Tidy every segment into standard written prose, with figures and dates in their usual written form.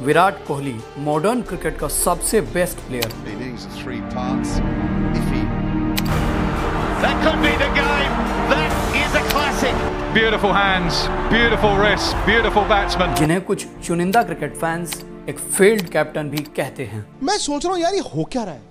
Virat Kohli modern cricket का सबसे best player. That could be the game. That is a classic. Beautiful hands, beautiful wrists, beautiful batsman. जिन्हें कुछ चुनिंदा cricket fans एक failed captain भी कहते हैं। मैं सोच रहा हूँ यार ये हो क्या रहा है?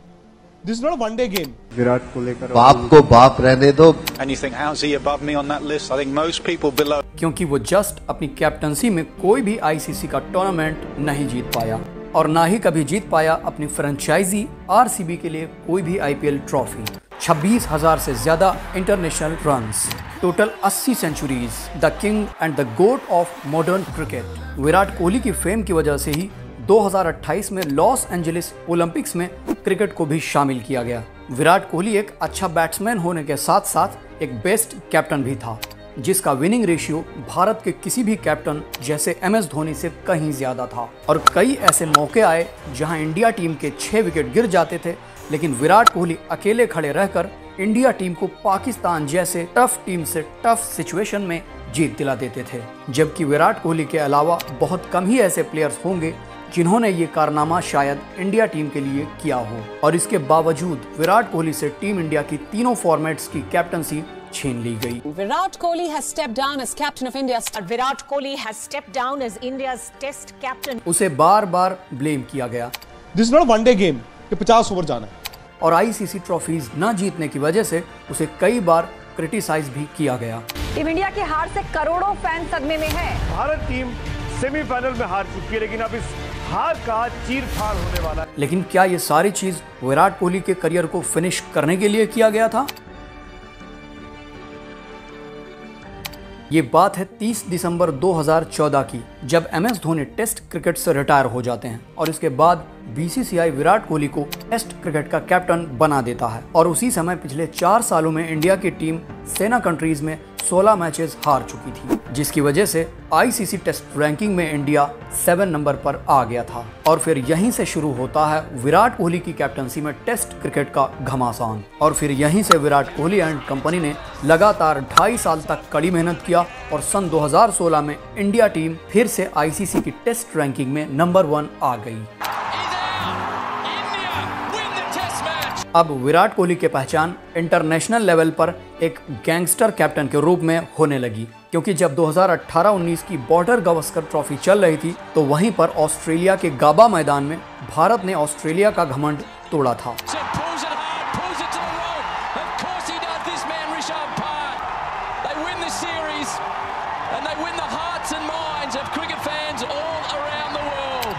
This is not a one-day game. Virat को लेकर बाप को बाप रहने दो। And you think how's he above me on that list? I think most people below. क्योंकि वो जस्ट अपनी कैप्टनसी में कोई भी आईसीसी का टूर्नामेंट नहीं जीत पाया और ना ही कभी जीत पाया अपनी फ्रेंचाइजी आरसीबी के लिए कोई भी आईपीएल ट्रॉफी। 26,000 से ज्यादा international runs, total 80 centuries, the king and the GOAT of modern cricket. Virat Kohli की फेम की वजह से ही 2028 में लॉस एंजलिस ओलंपिक्स में क्रिकेट को भी शामिल किया गया। विराट कोहली एक अच्छा बैट्समैन होने के साथ साथ एक बेस्ट कैप्टन भी था, जिसका विनिंग रेशियो भारत के किसी भी कैप्टन जैसे एमएस धोनी से कहीं ज्यादा था। और कई ऐसे मौके आए जहां इंडिया टीम के 6 विकेट गिर जाते थे, लेकिन विराट कोहली अकेले खड़े रहकर इंडिया टीम को पाकिस्तान जैसे टफ टीम से टफ सिचुएशन में जीत दिला देते थे। जबकि विराट कोहली के अलावा बहुत कम ही ऐसे प्लेयर्स होंगे जिन्होंने ये कारनामा शायद इंडिया टीम के लिए किया हो। और इसके बावजूद विराट कोहली से टीम इंडिया की तीनों फॉर्मेट्स की कैप्टनसी छीन ली गई। Virat Kohli has stepped down as captain of India. Virat Kohli has stepped down as India's test captain. उसे बार बार ब्लेम किया गया। This is not a one-day game. ये 50 ओवर जाना है। और आईसीसी ट्रॉफीज न जीतने की वजह से उसे कई बार क्रिटिसाइज भी किया गया। टीम इंडिया की हार से करोड़ों फैन सदमे में है। भारत टीम सेमीफाइनल में हार चुकी है, लेकिन अब इस हार का चीर-फाड़ होने वाला है। लेकिन क्या ये सारी चीज विराट कोहली के करियर को फिनिश करने के लिए किया गया था? ये बात है 30 दिसंबर 2014 की, जब एमएस धोनी टेस्ट क्रिकेट से रिटायर हो जाते हैं और इसके बाद बीसीसीआई विराट कोहली को टेस्ट क्रिकेट का कैप्टन बना देता है। और उसी समय पिछले 4 सालों में इंडिया की टीम सेना कंट्रीज में 16 मैचेस हार चुकी थी, जिसकी वजह से आईसीसी टेस्ट रैंकिंग में इंडिया 7 नंबर पर आ गया था। और फिर यहीं से शुरू होता है विराट कोहली की कैप्टनसी में टेस्ट क्रिकेट का घमासान। और फिर यहीं से विराट कोहली एंड कंपनी ने लगातार 2.5 साल तक कड़ी मेहनत किया और सन 2016 में इंडिया टीम फिर से आईसीसी की टेस्ट रैंकिंग में नंबर 1 आ गई। अब विराट कोहली की पहचान इंटरनेशनल लेवल पर एक गैंगस्टर कैप्टन के रूप में होने लगी, क्योंकि जब 2018-19 की बॉर्डर गावस्कर ट्रॉफी चल रही थी तो वहीं पर ऑस्ट्रेलिया के गाबा मैदान में भारत ने ऑस्ट्रेलिया का घमंड तोड़ा था।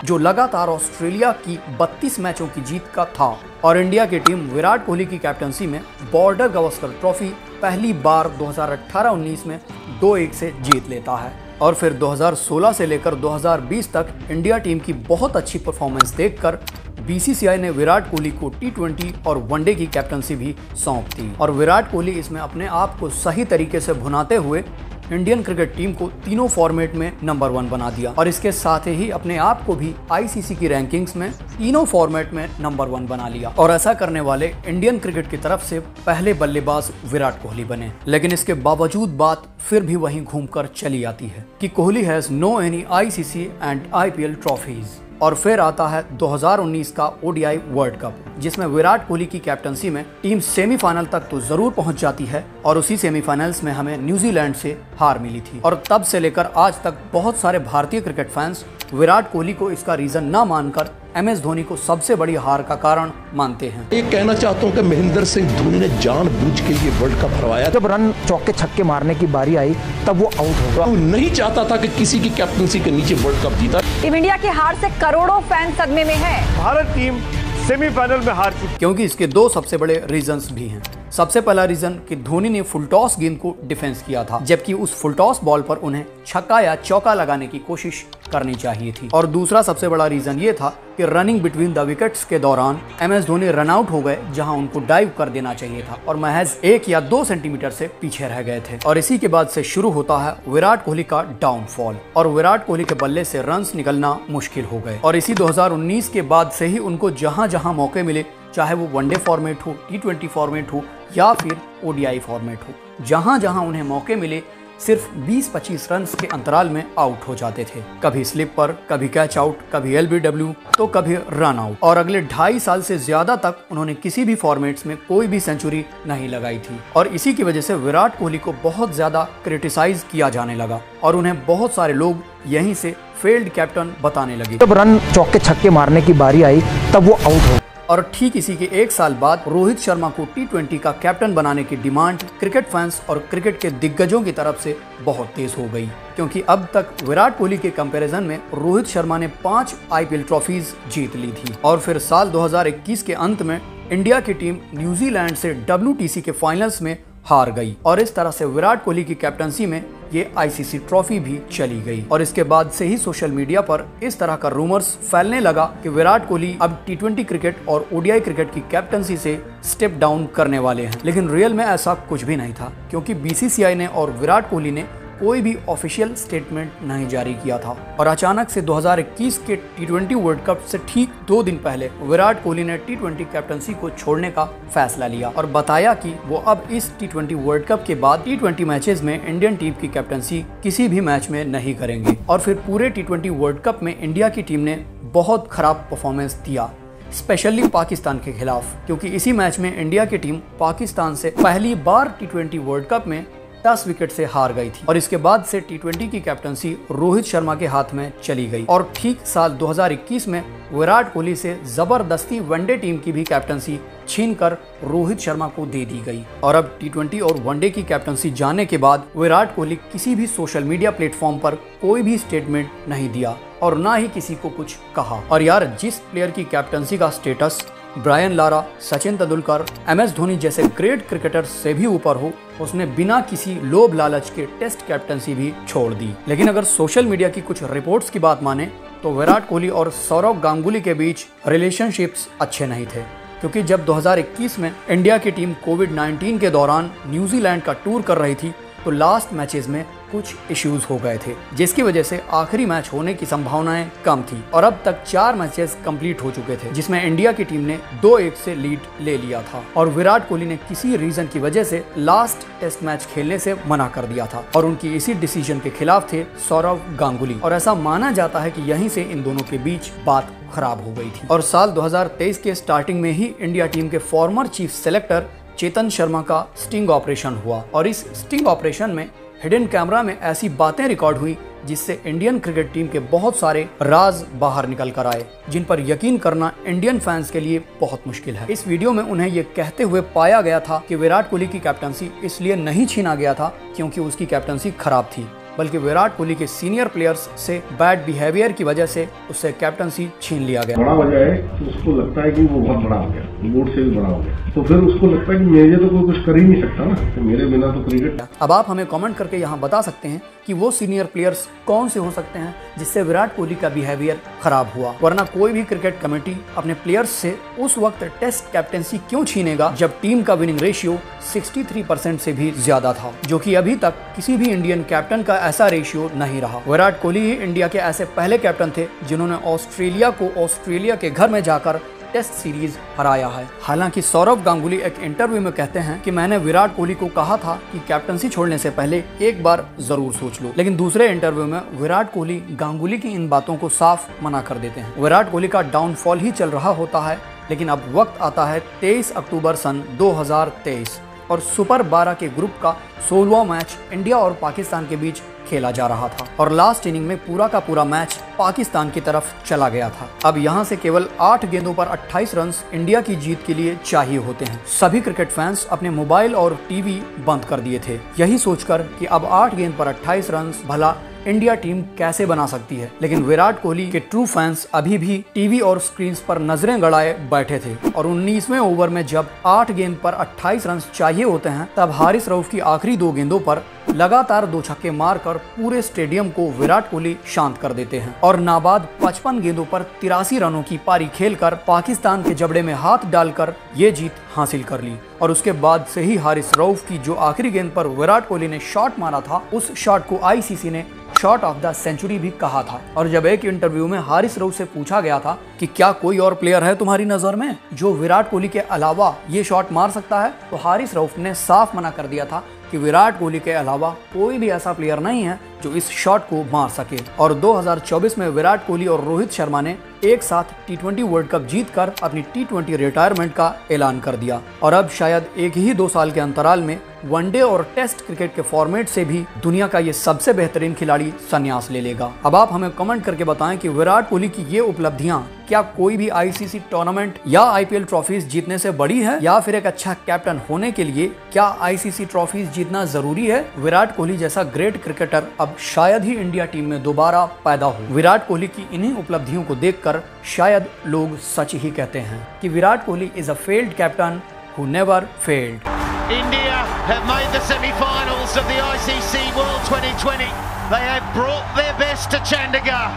जो लगातार ऑस्ट्रेलिया की 32 मैचों की जीत का था। और इंडिया की टीम विराट कोहली की कैप्टनसी में बॉर्डर गावस्कर ट्रॉफी पहली बार 2018-19 में 2-1 से जीत लेता है। और फिर 2016 से लेकर 2020 तक इंडिया टीम की बहुत अच्छी परफॉर्मेंस देखकर बीसीसीआई ने विराट कोहली को T20 और वनडे की कैप्टनसी भी सौंप दी। और विराट कोहली इसमें अपने आप को सही तरीके से भुनाते हुए इंडियन क्रिकेट टीम को तीनों फॉर्मेट में नंबर 1 बना दिया और इसके साथ ही अपने आप को भी आईसीसी की रैंकिंग्स में तीनों फॉर्मेट में नंबर 1 बना लिया। और ऐसा करने वाले इंडियन क्रिकेट की तरफ से पहले बल्लेबाज विराट कोहली बने। लेकिन इसके बावजूद बात फिर भी वहीं घूमकर चली आती है कि Kohli has no any ICC and IPL trophies. और फिर आता है 2019 का ओडीआई वर्ल्ड कप, जिसमें विराट कोहली की कैप्टनसी में टीम सेमीफाइनल तक तो जरूर पहुंच जाती है और उसी सेमीफाइनल्स में हमें न्यूजीलैंड से हार मिली थी। और तब से लेकर आज तक बहुत सारे भारतीय क्रिकेट फैंस विराट कोहली को इसका रीजन न मानकर एमएस धोनी को सबसे बड़ी हार का कारण मानते हैं। ये कहना चाहता हूं कि महेंद्र सिंह धोनी ने जानबूझ के ये वर्ल्ड कप हरवाया। जब रन चौके छक्के मारने की बारी आई तब वो आउट हो गया। वो नहीं चाहता था कि किसी की कैप्टनसी के नीचे वर्ल्ड कप जीता। टीम इंडिया की हार से करोड़ों फैन सदमे में है। भारत टीम सेमीफाइनल में हार चुकी। क्योंकि इसके 2 सबसे बड़े रीजंस भी हैं। सबसे पहला रीजन कि धोनी ने फुल टॉस गेंद को डिफेंस किया था, जबकि उस फुल टॉस बॉल पर उन्हें छक्का या चौका लगाने की कोशिश करनी चाहिए थी। और दूसरा सबसे बड़ा रीजन ये था कि रनिंग बिटवीन द विकेट्स के दौरान एमएस धोनी रन आउट हो गए, जहां उनको डाइव कर देना चाहिए था और महज 1 या 2 सेंटीमीटर से पीछे रह गए थे। और इसी के बाद से शुरू होता है विराट कोहली का डाउनफॉल और विराट कोहली के बल्ले से रन्स निकलना मुश्किल हो गए। और इसी 2019 के बाद से ही उनको जहां जहां मौके मिले, चाहे वो वनडे फॉर्मेट हो, T20 फॉर्मेट हो या फिर ओडीआई फॉर्मेट हो, जहां जहां उन्हें मौके मिले सिर्फ 20-25 रन के अंतराल में आउट हो जाते थे। कभी स्लिप पर, कभी कैच आउट, कभी LBW तो कभी रन आउट। और अगले 2.5 साल से ज्यादा तक उन्होंने किसी भी फॉर्मेट्स में कोई भी सेंचुरी नहीं लगाई थी। और इसी की वजह से विराट कोहली को बहुत ज्यादा क्रिटिसाइज किया जाने लगा और उन्हें बहुत सारे लोग यहीं से फेल्ड कैप्टन बताने लगे। जब रन चौके छक्के मारने की बारी आई तब वो आउट हो। और ठीक इसी के 1 साल बाद रोहित शर्मा को T20 का कैप्टन बनाने की डिमांड क्रिकेट फैंस और क्रिकेट के दिग्गजों की तरफ से बहुत तेज हो गई, क्योंकि अब तक विराट कोहली के कंपैरिजन में रोहित शर्मा ने 5 IPL ट्रॉफीज जीत ली थी। और फिर साल 2021 के अंत में इंडिया की टीम न्यूजीलैंड से WTC के फाइनल्स में हार गई और इस तरह से विराट कोहली की कैप्टनसी में ये ICC ट्रॉफी भी चली गई। और इसके बाद से ही सोशल मीडिया पर इस तरह का रूमर्स फैलने लगा कि विराट कोहली अब T20 क्रिकेट और ODI क्रिकेट की कैप्टनसी से स्टेप डाउन करने वाले हैं। लेकिन रियल में ऐसा कुछ भी नहीं था, क्योंकि BCCI ने और विराट कोहली ने कोई भी ऑफिशियल स्टेटमेंट नहीं जारी किया था। और अचानक से 2021 के T20 वर्ल्ड कप से ठीक 2 दिन पहले विराट कोहली ने T20 कैप्टनसी को छोड़ने का फैसला लिया और बताया कि वो अब इस T20 वर्ल्ड कप के बाद T20 मैचेस में इंडियन टीम की कैप्टनसी किसी भी मैच में नहीं करेंगे। और फिर पूरे T20 वर्ल्ड कप में इंडिया की टीम ने बहुत खराब परफॉर्मेंस दिया, स्पेशली पाकिस्तान के खिलाफ, क्योंकि इसी मैच में इंडिया की टीम पाकिस्तान से पहली बार T20 वर्ल्ड कप में 10 विकेट से हार गई थी। और इसके बाद से T20 की कैप्टनसी रोहित शर्मा के हाथ में चली गई और ठीक साल 2021 में विराट कोहली से जबरदस्ती वनडे टीम की भी कैप्टनसी छीनकर रोहित शर्मा को दे दी गई। और अब T20 और वनडे की कैप्टनसी जाने के बाद विराट कोहली किसी भी सोशल मीडिया प्लेटफॉर्म पर कोई भी स्टेटमेंट नहीं दिया और ना ही किसी को कुछ कहा। और यार, जिस प्लेयर की कैप्टनसी का status Brian Lara, Sachin Tendulkar, MS Dhoni जैसे ग्रेट क्रिकेटर से भी ऊपर हो, उसने बिना किसी लोभ लालच के टेस्ट कैप्टनसी भी छोड़ दी। लेकिन अगर सोशल मीडिया की कुछ रिपोर्ट्स की बात माने तो विराट कोहली और सौरव गांगुली के बीच रिलेशनशिप्स अच्छे नहीं थे, क्योंकि जब 2021 में इंडिया की टीम कोविड-19 के दौरान न्यूजीलैंड का टूर कर रही थी तो लास्ट मैचेस में कुछ इश्यूज हो गए थे, जिसकी वजह से आखिरी मैच होने की संभावनाएं कम थी। और अब तक 4 मैचेस कंप्लीट हो चुके थे, जिसमें इंडिया की टीम ने 2-1 से लीड ले लिया था और विराट कोहली ने किसी रीजन की वजह से लास्ट टेस्ट मैच खेलने से मना कर दिया था और उनकी इसी डिसीजन के खिलाफ थे सौरव गांगुली। और ऐसा माना जाता है कि यहीं से इन दोनों के बीच बात खराब हो गई थी। और साल 2023 के स्टार्टिंग में ही इंडिया टीम के former chief selector Chetan Sharma का स्टिंग ऑपरेशन हुआ और इस स्टिंग ऑपरेशन में हिडन कैमरा में ऐसी बातें रिकॉर्ड हुई जिससे इंडियन क्रिकेट टीम के बहुत सारे राज बाहर निकल कर आए, जिन पर यकीन करना इंडियन फैंस के लिए बहुत मुश्किल है। इस वीडियो में उन्हें ये कहते हुए पाया गया था कि विराट कोहली की कैप्टनसी इसलिए नहीं छीना गया था क्योंकि उसकी कैप्टनसी खराब थी, बल्कि विराट कोहली के सीनियर प्लेयर्स से बैड बिहेवियर की वजह से उससे कैप्टनसी छीन लिया गया। बड़ा वजह है तो उसको लगता है कि वो बहुत बड़ा हो गया, मूड से भी बड़ा हो गया, तो फिर उसको लगता है कि मेरे तो कोई कुछ कर ही नहीं सकता ना, तो मेरे बिना तो क्रिकेट। अब आप हमें कमेंट करके यहाँ बता सकते हैं कि वो सीनियर प्लेयर्स कौन से हो सकते हैं जिससे विराट कोहली का बिहेवियर खराब हुआ, वरना कोई भी क्रिकेट कमेटी अपने प्लेयर्स से उस वक्त टेस्ट कैप्टनसी क्यों छीनेगा जब टीम का विनिंग रेशियो 63% से भी ज्यादा था, जो कि अभी तक किसी भी इंडियन कैप्टन का ऐसा रेशियो नहीं रहा। विराट कोहली ही इंडिया के ऐसे पहले कैप्टन थे जिन्होंने ऑस्ट्रेलिया को ऑस्ट्रेलिया के घर में जाकर टेस्ट सीरीज हराया है। हालांकि सौरव गांगुली एक इंटरव्यू में कहते हैं कि मैंने विराट कोहली को कहा था कि कैप्टनसी छोड़ने से पहले एक बार जरूर सोच लो, लेकिन दूसरे इंटरव्यू में विराट कोहली गांगुली की इन बातों को साफ मना कर देते हैं। विराट कोहली का डाउनफॉल ही चल रहा होता है, लेकिन अब वक्त आता है 23 अक्टूबर सन 2023 और सुपर 12 के ग्रुप का 16वां मैच इंडिया और पाकिस्तान के बीच खेला जा रहा था और लास्ट इनिंग में पूरा का पूरा मैच पाकिस्तान की तरफ चला गया था। अब यहां से केवल 8 गेंदों पर 28 रन इंडिया की जीत के लिए चाहिए होते हैं। सभी क्रिकेट फैंस अपने मोबाइल और टीवी बंद कर दिए थे, यही सोचकर कि अब 8 गेंद पर 28 रन भला इंडिया टीम कैसे बना सकती है। लेकिन विराट कोहली के ट्रू फैंस अभी भी टीवी और स्क्रीन पर नजरें गड़ाए बैठे थे और 19वें ओवर में जब 8 गेंद पर 28 रन चाहिए होते हैं तब हारिस रऊफ की आखिरी 2 गेंदों पर लगातार 2 छक्के मारकर पूरे स्टेडियम को विराट कोहली शांत कर देते हैं और नाबाद 55 गेंदों पर 83 रनों की पारी खेलकर पाकिस्तान के जबड़े में हाथ डालकर ये जीत हासिल कर ली। और उसके बाद से ही हारिस रऊफ की जो आखिरी गेंद पर विराट कोहली ने शॉट मारा था, उस शॉट को ICC ने शॉट ऑफ द सेंचुरी भी कहा था। और जब एक इंटरव्यू में हारिस रऊफ से पूछा गया था कि क्या कोई और प्लेयर है तुम्हारी नजर में जो विराट कोहली के अलावा ये शॉट मार सकता है, तो हारिस रऊफ ने साफ मना कर दिया था कि विराट कोहली के अलावा कोई भी ऐसा प्लेयर नहीं है जो इस शॉट को मार सके। और 2024 में विराट कोहली और रोहित शर्मा ने एक साथ T20 वर्ल्ड कप जीतकर अपनी T20 रिटायरमेंट का ऐलान कर दिया और अब शायद एक ही 2 साल के अंतराल में वनडे और टेस्ट क्रिकेट के फॉर्मेट से भी दुनिया का ये सबसे बेहतरीन खिलाड़ी संन्यास ले लेगा। अब आप हमें कमेंट करके बताएं कि विराट कोहली की ये उपलब्धियां क्या कोई भी ICC टूर्नामेंट या IPL ट्रॉफीज जीतने से बड़ी है, या फिर एक अच्छा कैप्टन होने के लिए क्या ICC ट्रॉफीज जीतना जरूरी है? विराट कोहली जैसा ग्रेट क्रिकेटर अब शायद ही इंडिया टीम में दोबारा पैदा हो। विराट कोहली की इन्हीं उपलब्धियों को देखकर शायद लोग सच ही कहते हैं कि Virat Kohli is a failed captain who never failed. India have made the semi-finals of the ICC World 2020. They have brought their best to Chandigarh.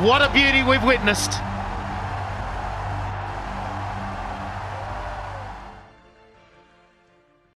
What a beauty we've witnessed.